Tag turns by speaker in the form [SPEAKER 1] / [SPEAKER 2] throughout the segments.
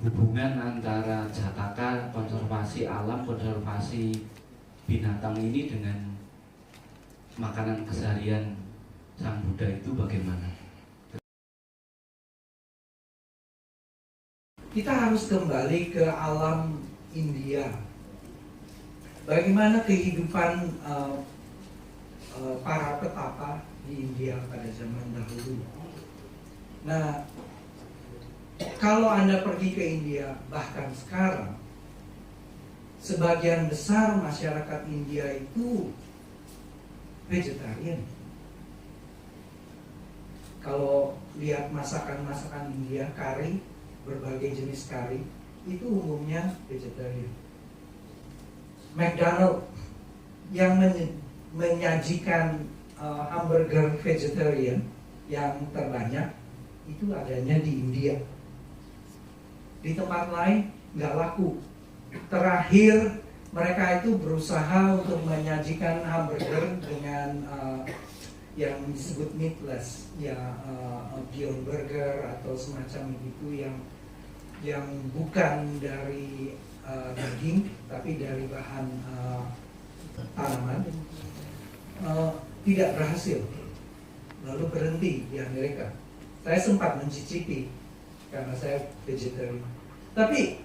[SPEAKER 1] hubungan antara Jataka, konservasi alam, konservasi binatang ini dengan makanan keseharian Sang Buddha itu bagaimana?
[SPEAKER 2] Kita harus kembali ke alam India. Bagaimana kehidupan para petapa di India pada zaman dahulu. Nah, kalau Anda pergi ke India, bahkan sekarang, sebagian besar masyarakat India itu vegetarian. Kalau lihat masakan-masakan India, kari, berbagai jenis kari, itu umumnya vegetarian. McDonald yang menyajikan hamburger vegetarian yang terbanyak itu adanya di India. Di tempat lain nggak laku. Terakhir mereka itu berusaha untuk menyajikan hamburger dengan yang disebut meatless, ya Beyond Burger atau semacam itu yang bukan dari daging tapi dari bahan tanaman, tidak berhasil. Lalu berhenti di Amerika. Saya sempat mencicipi karena saya vegetarian. Tapi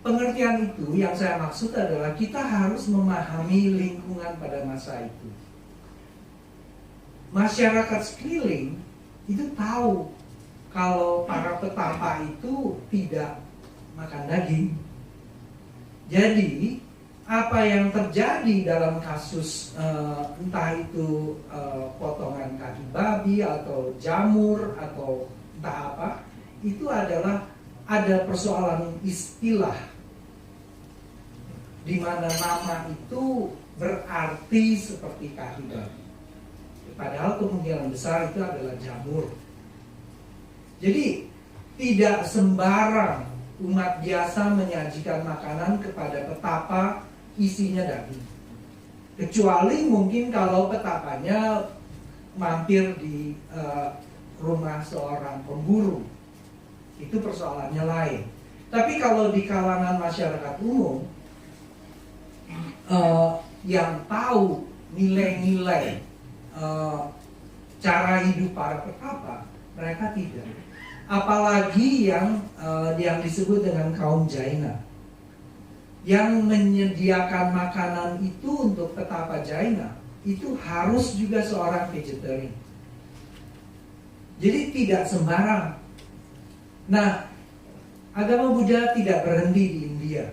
[SPEAKER 2] pengertian itu yang saya maksud adalah kita harus memahami lingkungan pada masa itu. Masyarakat sekeliling itu tahu kalau para petapa itu tidak makan daging. Jadi apa yang terjadi dalam kasus entah itu potongan kaki babi atau jamur atau entah apa, itu adalah ada persoalan istilah di mana nama itu berarti seperti kaki babi. Padahal kemungkinan besar itu adalah jamur. Jadi tidak sembarang umat biasa menyajikan makanan kepada petapa isinya daging. Kecuali mungkin kalau petapanya mampir di rumah seorang pemburu. Itu persoalannya lain. Tapi kalau di kalangan masyarakat umum yang tahu nilai-nilai cara hidup para petapa, mereka tidak. Apalagi yang disebut dengan kaum Jaina, yang menyediakan makanan itu untuk petapa Jaina, itu harus juga seorang vegetarian. Jadi tidak sembarang. Nah, agama Buddha tidak berhenti di India,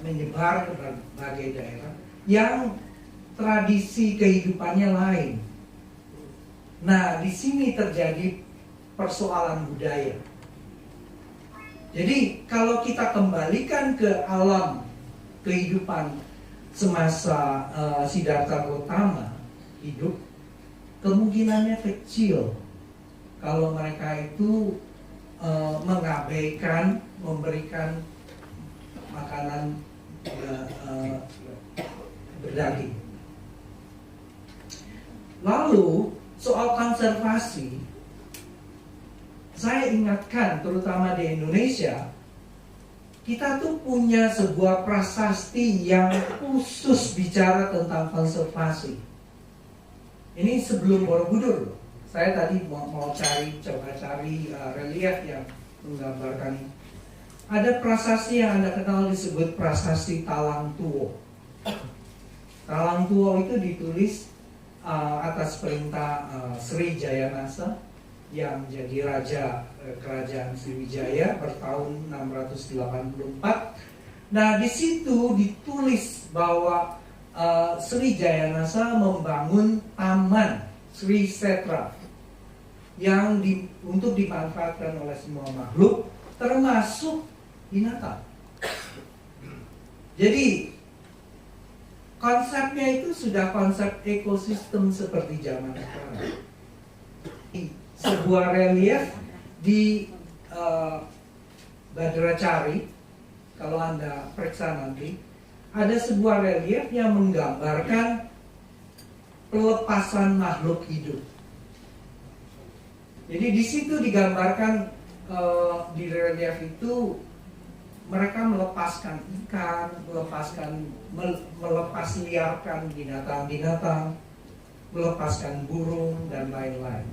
[SPEAKER 2] menyebar ke berbagai daerah yang tradisi kehidupannya lain. Nah, di sini terjadi persoalan budaya. Jadi, kalau kita kembalikan ke alam kehidupan semasa Siddhartha Gautama hidup, kemungkinannya kecil kalau mereka itu mengabaikan memberikan makanan berdaging. Lalu soal konservasi, saya ingatkan terutama di Indonesia, kita tuh punya sebuah prasasti yang khusus bicara tentang konservasi. Ini sebelum Borobudur, saya tadi mau coba cari relief yang menggambarkan ini. Ada prasasti yang Anda kenal disebut prasasti Talang Tuo. Talang Tuo itu ditulis atas perintah Sri Jayanasa yang jadi raja kerajaan Sriwijaya bertahun 684. Nah, di situ ditulis bahwa Sri Jayanasa membangun taman Sri Setra yang untuk dimanfaatkan oleh semua makhluk, termasuk binatang. Jadi konsepnya itu sudah konsep ekosistem seperti zaman sekarang. Sebuah relief di Badracari, kalau Anda periksa nanti, ada sebuah relief yang menggambarkan pelepasan makhluk hidup. Jadi di situ digambarkan di relief itu mereka melepaskan ikan, melepas liarkan binatang-binatang, melepaskan burung dan lain-lain.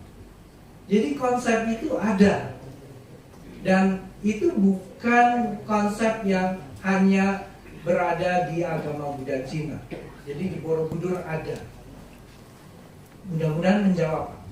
[SPEAKER 2] Jadi konsep itu ada, dan itu bukan konsep yang hanya berada di agama Buddha Cina. Jadi di Borobudur ada. Mudah-mudahan menjawab.